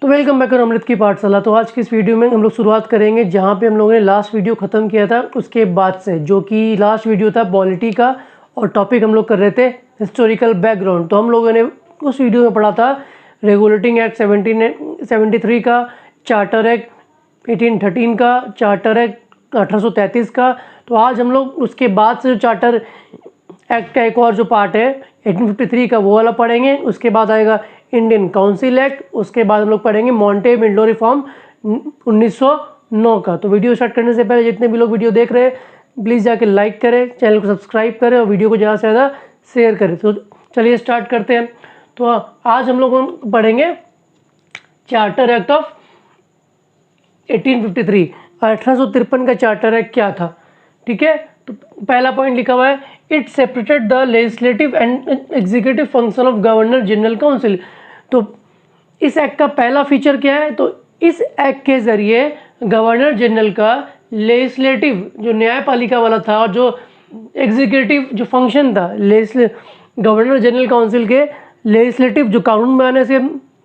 तो welcome back अमृत की पाठशाला। तो आज की इस वीडियो में हम लोग शुरुआत करेंगे जहाँ पे हम लोगों ने लास्ट वीडियो ख़त्म किया था उसके बाद से, जो कि लास्ट वीडियो था पॉलिटी का और टॉपिक हम लोग कर रहे थे हिस्टोरिकल बैकग्राउंड। तो हम लोगों ने उस वीडियो में पढ़ा था रेगुलेटिंग एक्ट 1773 का, चार्टर एक्ट 1813 का, चार्टर एक्ट 1833 का। तो आज हम लोग उसके बाद से जो चार्टर एक्ट का एक और जो पार्ट है 1853 का वो वाला पढ़ेंगे। उसके बाद आएगा इंडियन काउंसिल एक्ट, उसके बाद हम लोग पढ़ेंगे मॉन्टे मिल्डो रिफॉर्म 1909 का। तो वीडियो स्टार्ट करने से पहले जितने भी लोग वीडियो देख रहे हैं प्लीज़ जाके लाइक करें, चैनल को सब्सक्राइब करें और वीडियो को ज़्यादा से ज़्यादा शेयर करें। तो चलिए स्टार्ट करते हैं। तो आज हम लोग पढ़ेंगे चार्टर एक्ट ऑफ 1853। 1853 का चार्टर एक्ट क्या था, ठीक है। तो पहला पॉइंट लिखा हुआ है, it separated the legislative and executive function of governor general council. तो इस एक्ट का पहला फीचर क्या है, तो इस एक्ट के ज़रिए गवर्नर जनरल का लेजिस्लेटिव जो न्यायपालिका वाला था और जो एग्जीक्यूटिव जो फंक्शन था गवर्नर जनरल काउंसिल के लेजिस्लेटिव जो कानून बनाने से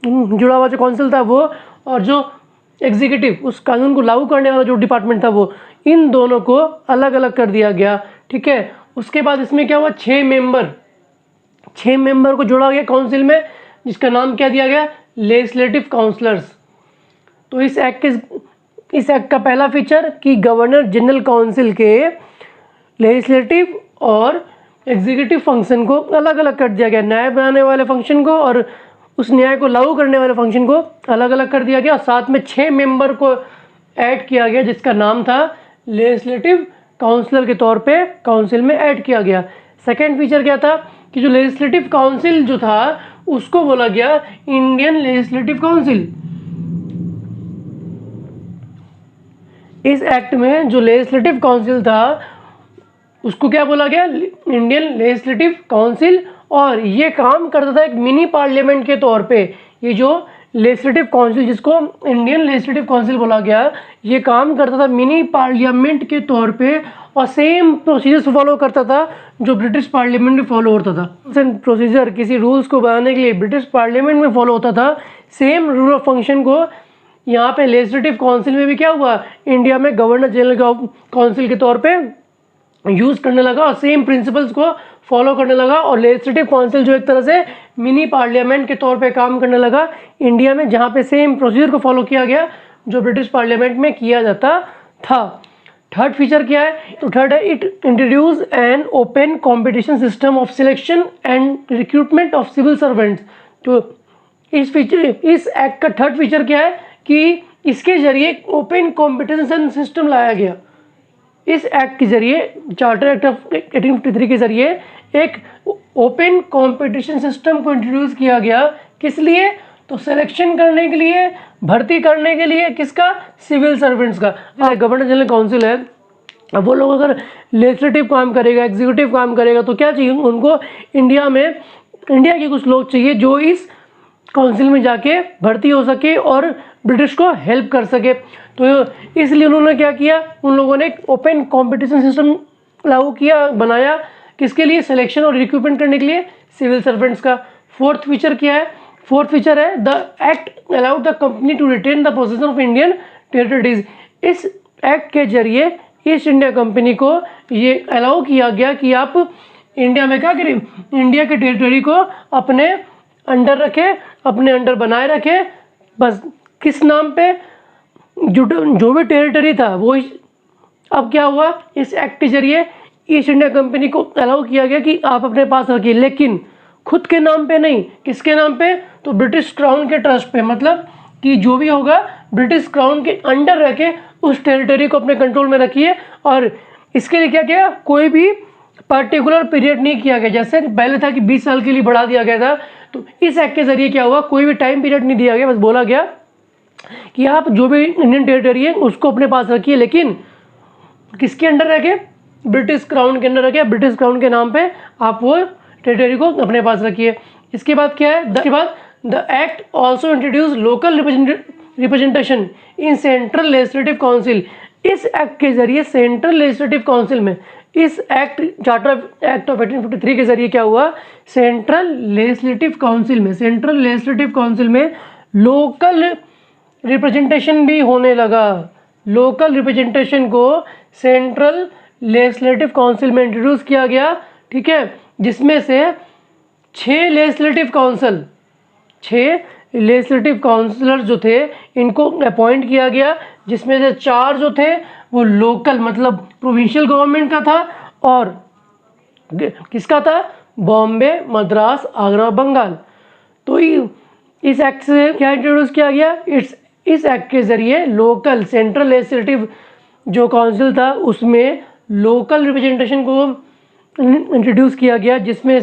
जुड़ा हुआ जो काउंसिल था वो, और जो एग्जीक्यूटिव उस कानून को लागू करने वाला जो डिपार्टमेंट था वो, इन दोनों को अलग अलग कर दिया गया, ठीक है। उसके बाद इसमें क्या हुआ, 6 मेंबर को जोड़ा गया काउंसिल में, जिसका नाम क्या दिया गया, लेजिस्लेटिव काउंसलर्स। तो इस एक्ट का पहला फीचर कि गवर्नर जनरल काउंसिल के लेजिस्लेटिव और एग्जीक्यूटिव फंक्शन को अलग अलग कर दिया गया, न्याय बनाने वाले फंक्शन को और उस न्याय को लागू करने वाले फंक्शन को अलग अलग कर दिया गया। और साथ में 6 मेंबर को ऐड किया गया जिसका नाम था लेजिस्लेटिव काउंसिलर के तौर पे काउंसिल में ऐड किया गया। सेकेंड फीचर क्या था कि जो लेजिस्लेटिव काउंसिल जो था उसको बोला गया इंडियन लेजिस्लेटिव काउंसिल। इस एक्ट में जो लेजिस्लेटिव काउंसिल था उसको क्या बोला गया, इंडियन लेजिस्लेटिव काउंसिल। और ये काम करता था एक मिनी पार्लियामेंट के तौर पे। ये जो लेजिस्लेटिव काउंसिल जिसको इंडियन लेजिस्लेटिव काउंसिल बोला गया, ये काम करता था मिनी पार्लियामेंट के तौर पे और सेम प्रोसीजर्स फॉलो करता था जो ब्रिटिश पार्लियामेंट में फॉलो होता था। प्रोसीजर किसी रूल्स को बनाने के लिए ब्रिटिश पार्लियामेंट में फॉलो होता था, सेम रूल ऑफ फंक्शन को यहाँ पे लेजिस्लेटिव काउंसिल में भी क्या हुआ, इंडिया में गवर्नर जनरल काउंसिल के तौर पे यूज़ करने लगा और सेम प्रिंसिपल्स को फॉलो करने लगा। और लेजिस्लेटिव काउंसिल जो एक तरह से मिनी पार्लियामेंट के तौर पे काम करने लगा इंडिया में, जहाँ पे सेम प्रोसीजर को फॉलो किया गया जो ब्रिटिश पार्लियामेंट में किया जाता था। थर्ड फीचर क्या है, तो थर्ड है, it introduce an open competition system of selection and recruitment of civil servants. तो इस एक्ट का थर्ड फीचर क्या है कि इसके जरिए ओपन कॉम्पिटिशन सिस्टम लाया गया। इस एक्ट के जरिए, चार्टर एक्ट ऑफ 1853 के जरिए एक ओपन कंपटीशन सिस्टम को इंट्रोड्यूस किया गया। किस लिए, तो सिलेक्शन करने के लिए, भर्ती करने के लिए, किसका, सिविल सर्वेंट्स का। गवर्नर जनरल काउंसिल है, अब वो लोग अगर लेजिस्लेटिव काम करेगा, एग्जीक्यूटिव काम करेगा, तो क्या चाहिए उनको, इंडिया के कुछ लोग चाहिए जो इस काउंसिल में जाके भर्ती हो सके और ब्रिटिश को हेल्प कर सके। तो इसलिए उन्होंने क्या किया, उन लोगों ने एक ओपन कंपटीशन सिस्टम लागू किया, बनाया, किसके लिए, सिलेक्शन और रिक्रूटमेंट करने के लिए सिविल सर्वेंट्स का। फोर्थ फीचर क्या है, फोर्थ फीचर है, the act allowed the company to retain the position of Indian territories. इस एक्ट के जरिए ईस्ट इंडिया कंपनी को ये अलाउ किया गया कि आप इंडिया में क्या करें, इंडिया के टेरिटरी को अपने अंडर रखे, अपने अंडर बनाए रखे। बस किस नाम पे, जो भी टेरिटरी था वो अब क्या हुआ, इस एक्ट के जरिए ईस्ट इंडिया कंपनी को अलाउ किया गया कि आप अपने पास रखिए, लेकिन खुद के नाम पे नहीं। किसके नाम पे, तो ब्रिटिश क्राउन के ट्रस्ट पे। मतलब कि जो भी होगा ब्रिटिश क्राउन के अंडर रह के उस टेरिटरी को अपने कंट्रोल में रखिए। और इसके लिए क्या किया, कोई भी पर्टिकुलर पीरियड नहीं किया गया, जैसे पहले था कि 20 साल के लिए बढ़ा दिया गया था। तो इस एक्ट के जरिए क्या हुआ, कोई भी टाइम पीरियड नहीं दिया गया, बस बोला गया कि आप जो भी इंडियन टेरिटरी है उसको अपने पास रखिए, लेकिन किसके अंडर रखे, ब्रिटिश क्राउन के अंडर रखिए, ब्रिटिश क्राउन के नाम पे आप वो टेरिटरी को अपने पास रखिए। इसके बाद क्या है, इसके बाद the act also introduce local representation in central legislative council. इस एक्ट के जरिए सेंट्रल लेजिस्लेटिव काउंसिल में, इस एक्ट चार्टर एक्ट ऑफ 1853 के जरिए क्या हुआ, सेंट्रल लेजिस्लेटिव काउंसिल में लोकल रिप्रेजेंटेशन भी होने लगा। लोकल रिप्रेजेंटेशन को सेंट्रल लेजिस्लेटिव काउंसिल में इंट्रोड्यूस किया गया, ठीक है, जिसमें से 6 लेजिस्लेटिव काउंसिलर जो थे इनको अपॉइंट किया गया, जिसमें से 4 जो थे वो लोकल मतलब प्रोविंशियल गवर्नमेंट का था, और किसका था, बॉम्बे, मद्रास, आगरा, बंगाल। तो इस एक्ट से क्या इंट्रोड्यूस किया गया, इस एक्ट के ज़रिए लोकल सेंट्रल लेजिस्लेटिव जो काउंसिल था उसमें लोकल रिप्रेजेंटेशन को इंट्रोड्यूस किया गया, जिसमें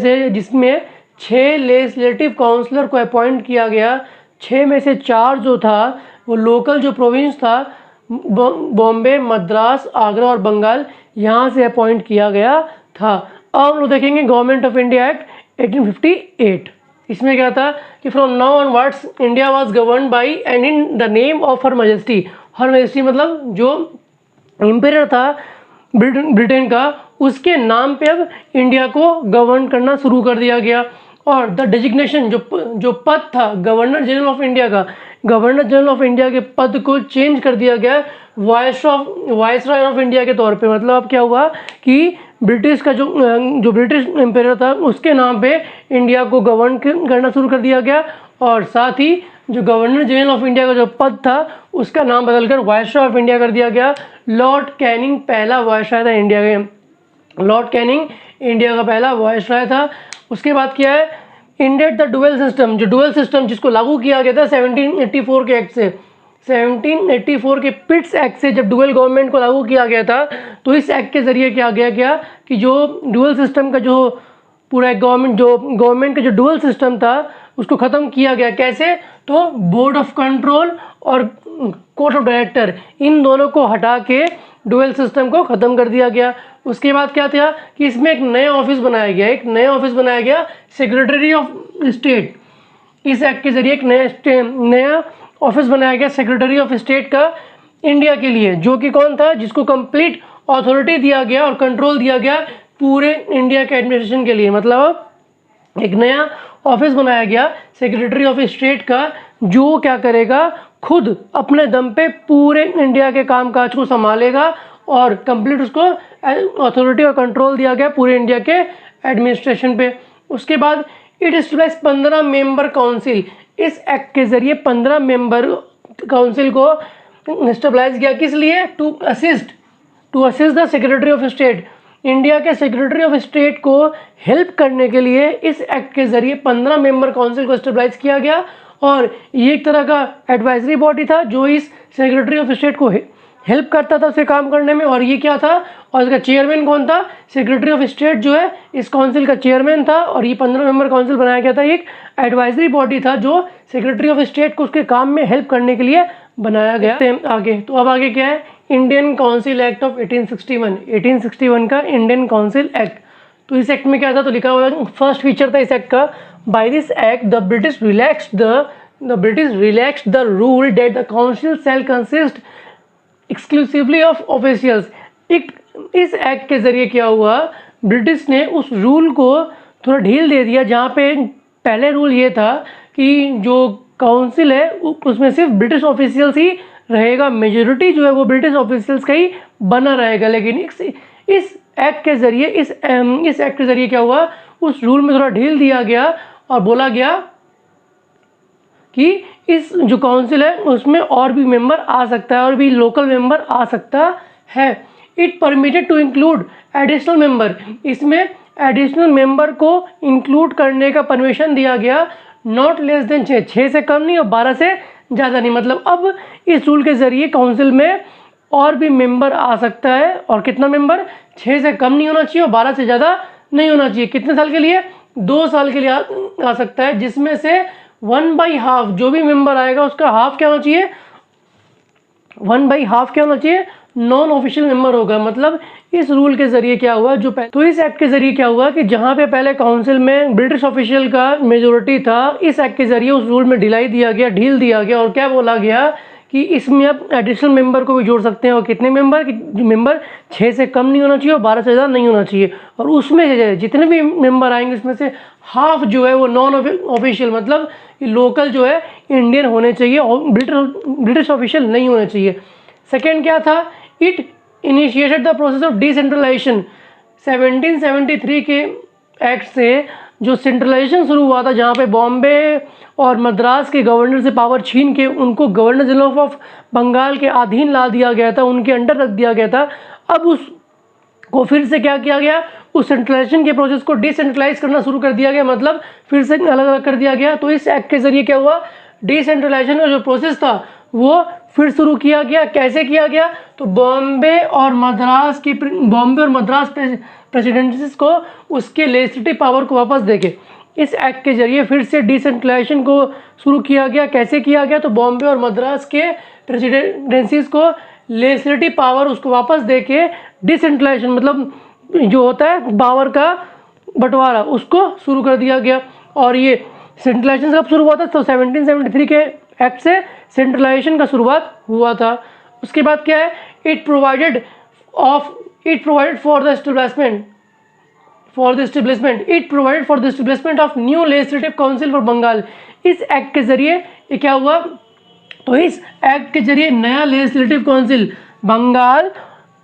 6 लेजिस्लेटिव काउंसलर को अपॉइंट किया गया। 6 में से 4 जो था वो लोकल जो प्रोविंस था बॉम्बे, मद्रास, आगरा और बंगाल, यहाँ से अपॉइंट किया गया था। अब हम लोग देखेंगे गवर्नमेंट ऑफ इंडिया एक्ट 1858। इसमें क्या था कि from now onwards India was govern by and in the name of her majesty. Her majesty मतलब जो एम्पायर था ब्रिटेन का, उसके नाम पे अब इंडिया को गवर्न करना शुरू कर दिया गया। और द डेजिग्नेशन जो पद था गवर्नर जनरल ऑफ इंडिया का, गवर्नर जनरल ऑफ इंडिया के पद को चेंज कर दिया गया वायसरॉय ऑफ इंडिया के तौर पे। मतलब अब क्या हुआ कि ब्रिटिश का जो ब्रिटिश एम्पायर था उसके नाम पे इंडिया को गवर्न करना शुरू कर दिया गया, और साथ ही जो गवर्नर जनरल ऑफ इंडिया का जो पद था उसका नाम बदलकर वायसरॉय ऑफ इंडिया कर दिया गया। लॉर्ड कैनिंग पहला वायसरॉय था इंडिया के, लॉर्ड कैनिंग इंडिया का पहला वायसरॉय था। उसके बाद क्या है, इंडेड द डुअल सिस्टम, जो डुअल सिस्टम जिसको लागू किया गया था 1784 के एक्ट से, 1784 के पिट्स एक्ट से जब डुअल गवर्नमेंट को लागू किया गया था, तो इस एक्ट के ज़रिए क्या गया कि जो डुअल सिस्टम का जो पूरा गवर्नमेंट का जो डुअल सिस्टम था उसको ख़त्म किया गया। कैसे, तो बोर्ड ऑफ कंट्रोल और कोर्ट ऑफ डायरेक्टर, इन दोनों को हटा के डुअल सिस्टम को ख़त्म कर दिया गया। उसके बाद क्या था कि इसमें एक नया ऑफिस बनाया गया, सेक्रेटरी ऑफ स्टेट। इस एक्ट के ज़रिए एक नया ऑफिस बनाया गया सेक्रेटरी ऑफ स्टेट का इंडिया के लिए, जो कि कौन था, जिसको कंप्लीट अथॉरिटी दिया गया और कंट्रोल दिया गया पूरे इंडिया के एडमिनिस्ट्रेशन के लिए। मतलब एक नया ऑफिस बनाया गया सेक्रेटरी ऑफ स्टेट का, जो क्या करेगा, खुद अपने दम पे पूरे इंडिया के कामकाज को संभालेगा, और कंप्लीट उसको अथॉरिटी और कंट्रोल दिया गया पूरे इंडिया के एडमिनिस्ट्रेशन पे। उसके बाद इट इस्टेब्लिश 15 मेंबर काउंसिल। इस एक्ट के ज़रिए 15 मेंबर काउंसिल को इस्टेब्लिश किया, किस लिए, to assist the secretary of state. India के सेक्रेटरी ऑफ स्टेट को हेल्प करने के लिए इस एक्ट के ज़रिए 15 मेंबर काउंसिल को इस्टेब्लिश किया गया, और ये एक तरह का एडवाइजरी बॉडी था जो इस सेक्रेटरी ऑफ स्टेट को हेल्प करता था उसे काम करने में। और ये क्या था, और इसका चेयरमैन कौन था, सेक्रेटरी ऑफ स्टेट जो है इस काउंसिल का चेयरमैन था। और ये 15 मेंबर काउंसिल बनाया गया था, एक एडवाइजरी बॉडी था जो सेक्रेटरी ऑफ स्टेट को उसके काम में हेल्प करने के लिए बनाया गया। आगे तो अब आगे क्या है, इंडियन काउंसिल एक्ट ऑफ 1861 का इंडियन काउंसिल एक्ट। तो इस एक्ट में क्या था, तो लिखा हुआ है, फर्स्ट फीचर था इस एक्ट का, by this act the British relaxed the rule that the council shall consist exclusively of officials. इस एक्ट के ज़रिए क्या हुआ, ब्रिटिश ने उस रूल को थोड़ा ढील दे दिया, जहाँ पे पहले रूल ये था कि जो काउंसिल है उसमें सिर्फ ब्रिटिश ऑफिशियल्स ही रहेगा, मेजोरिटी जो है वो ब्रिटिश ऑफिशियल्स का ही बना रहेगा। लेकिन इस एक्ट के ज़रिए क्या हुआ, उस रूल में थोड़ा ढील दिया गया और बोला गया कि इस जो काउंसिल है उसमें और भी मेंबर आ सकता है, और भी लोकल मेंबर आ सकता है। It permitted to include additional member, इसमें एडिशनल मेंबर को इंक्लूड करने का परमिशन दिया गया, नॉट लेस देन 6 से कम नहीं और 12 से ज़्यादा नहीं। मतलब अब इस रूल के ज़रिए काउंसिल में और भी मेंबर आ सकता है, और कितना मेंबर, 6 से कम नहीं होना चाहिए और 12 से ज़्यादा नहीं होना चाहिए। कितने साल के लिए, 2 साल के लिए आ सकता है, जिसमें से 1/2 जो भी मेंबर आएगा उसका हाफ क्या होना चाहिए, 1/2 क्या होना चाहिए, नॉन ऑफिशियल मेंबर होगा। मतलब इस रूल के ज़रिए क्या हुआ, तो इस एक्ट के ज़रिए क्या हुआ कि जहाँ पे पहले काउंसिल में ब्रिटिश ऑफिशियल का मेजोरिटी था, इस एक्ट के ज़रिए उस रूल में ढील दिया गया, और क्या बोला गया कि इसमें आप एडिशनल मेंबर को भी जोड़ सकते हैं, और कितने मेंबर, कि मेंबर 6 से कम नहीं होना चाहिए और 12 से ज़्यादा नहीं होना चाहिए। और उसमें से जितने भी मेंबर आएंगे उसमें से हाफ जो है वो नॉन ऑफिशियल, मतलब लोकल जो है इंडियन होने चाहिए और ब्रिटिश ऑफिशियल नहीं होने चाहिए। सेकेंड क्या था, it initiated the process of decentralisation. 1773 के एक्ट से जो सेंट्रलाइजेशन शुरू हुआ था, जहाँ पे बॉम्बे और मद्रास के गवर्नर से पावर छीन के उनको गवर्नर जनरल ऑफ बंगाल के अधीन ला दिया गया था, उनके अंडर रख दिया गया था। अब उसको फिर से क्या किया गया, उस सेंट्रलाइजेशन के प्रोसेस को डिसेंट्रलाइज करना शुरू कर दिया गया, मतलब फिर से अलग अलग कर दिया गया। तो इस एक्ट के जरिए क्या हुआ, डिसेंट्रलाइजेशन का जो प्रोसेस था वो फिर शुरू किया गया। कैसे किया गया, तो बॉम्बे और मद्रास प्रेसिडेंसीज को उसके लेजिस्लेटिव पावर को वापस देके इस एक्ट के जरिए फिर से डिसेंट्रलाइजेशन को शुरू किया गया। कैसे किया गया, तो बॉम्बे और मद्रास के प्रेसिडेंसीज को लेजिस्लेटिव पावर उसको वापस देके डिसेंट्रलाइजेशन, मतलब जो होता है पावर का बंटवारा, उसको शुरू कर दिया गया। और ये सेंट्रलाइजेशन कब शुरू हुआ था, तो 1773 के एक्ट से सेंट्रलाइजेशन का शुरुआत हुआ था। उसके बाद क्या है, it provided for the establishment of new legislative council for Bengal. इस एक्ट के जरिए ये क्या हुआ, तो इस एक्ट के जरिए नया लेजिस्लेटिव काउंसिल बंगाल,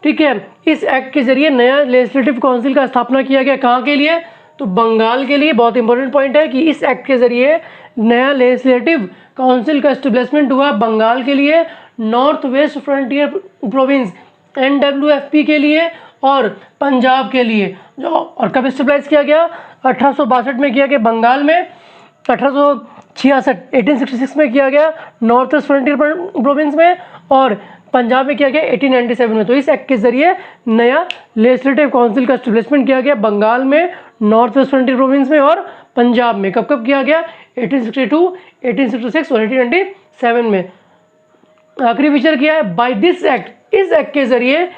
ठीक है, इस एक्ट के जरिए नया लेजिस्लेटिव काउंसिल का स्थापना किया गया। कहाँ के लिए, तो बंगाल के लिए। बहुत इंपॉर्टेंट पॉइंट है कि इस एक्ट के जरिए नया लेजिस्लेटिव काउंसिल का एस्टेब्लिशमेंट हुआ बंगाल के लिए, north west frontier province NWFP के लिए और पंजाब के लिए। जो और कब एस्टेब्लिश किया गया, 1862 में किया गया बंगाल में, 1866 में किया गया नॉर्थ वेस्ट फ्रंटियर प्रोविंस में, और पंजाब में किया गया 1897 में। तो इस एक्ट के जरिए नया लेजिस्लेटिव काउंसिल का एस्टेब्लिशमेंट किया गया बंगाल में, नॉर्थ वेस्ट फ्रंटियर प्रोविंस में और पंजाब में। कब कब किया गया, 1862, 1866 और 1897 में। आखिरी फीचर किया है, बाय दिस एक्ट, इस एक्ट के जरिए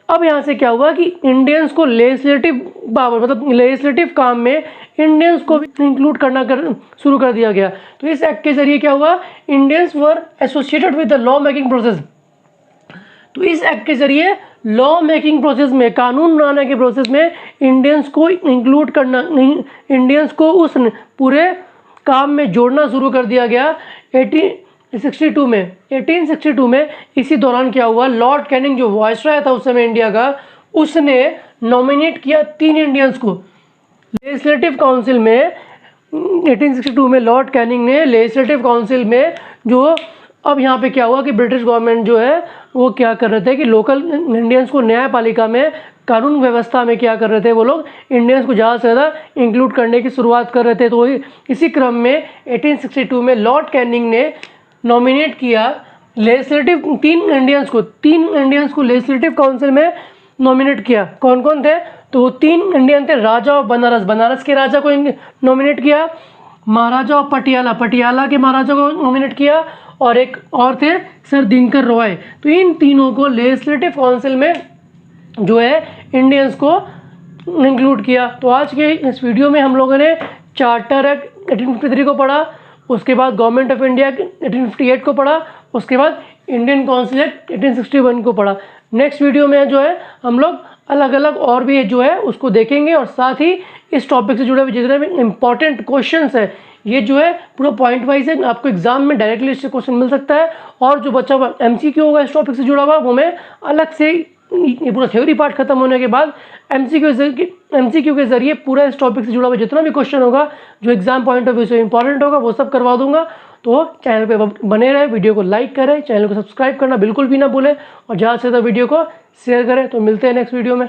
अब यहाँ से क्या हुआ कि इंडियंस को लेजिस्लेटिव पावर, मतलब लेजिस्लेटिव काम में इंडियंस को भी इंक्लूड करना शुरू कर दिया गया। तो इस एक्ट के जरिए क्या हुआ, Indians were associated with the law making process. तो इस एक्ट के जरिए लॉ मेकिंग प्रोसेस में, कानून बनाने के प्रोसेस में इंडियंस को इंक्लूड करना, इंडियंस को उस पूरे काम में जोड़ना शुरू कर दिया गया। 1862 में इसी दौरान क्या हुआ, लॉर्ड कैनिंग जो वायसराय था उस समय इंडिया का, उसने नॉमिनेट किया 3 इंडियंस को लेजिस्लेटिव काउंसिल में। 1862 में लॉर्ड कैनिंग ने लेजिस्लेटिव काउंसिल में, जो अब यहाँ पे क्या हुआ कि ब्रिटिश गवर्नमेंट जो है वो क्या कर रहे थे कि लोकल इंडियंस को न्यायपालिका में, कानून व्यवस्था में क्या कर रहे थे, वो लोग इंडियंस को ज़्यादा से ज़्यादा इंक्लूड करने की शुरुआत कर रहे थे। तो इसी क्रम में 1862 में लॉर्ड कैनिंग ने नॉमिनेट किया लेजिस्लेटिव 3 इंडियंस को लेजिस्लेटिव काउंसिल में नॉमिनेट किया। कौन कौन थे, तो वो 3 इंडियन थे, राजा ऑफ बनारस के राजा को नॉमिनेट किया, महाराजा ऑफ पटियाला के महाराजा को नॉमिनेट किया, और एक और थे सर दिनकर रॉय। तो इन तीनों को लेजिस्लेटिव काउंसिल में जो है इंडियंस को इंक्लूड किया। तो आज के इस वीडियो में हम लोगों ने चार्टर एक्ट 1853 को पढ़ा, उसके बाद गवर्नमेंट ऑफ इंडिया 1858 को पढ़ा, उसके बाद इंडियन काउंसिल एक्ट 1861 को पढ़ा। नेक्स्ट वीडियो में जो है हम लोग अलग अलग और भी जो है उसको देखेंगे, और साथ ही इस टॉपिक से जुड़े हुए जितने भी इंपॉर्टेंट क्वेश्चंस है, ये जो है पूरा पॉइंट वाइज है, आपको एग्जाम में डायरेक्टली इससे क्वेश्चन मिल सकता है। और जो बच्चा हुआ MCQ होगा इस टॉपिक से जुड़ा हुआ, वो मैं अलग से, ये पूरा थ्योरी पार्ट खत्म होने के बाद MCQ के जरिए पूरा इस टॉपिक से जुड़ा हुआ जितना भी क्वेश्चन होगा जो एग्जाम पॉइंट ऑफ व्यू से इंपॉर्टेंट होगा वो सब करवा दूंगा। तो चैनल पे बने रहे, वीडियो को लाइक करें, चैनल को सब्सक्राइब करना बिल्कुल भी ना भूलें, और ज़्यादा से ज़्यादा वीडियो को शेयर करें। तो मिलते हैं नेक्स्ट वीडियो में।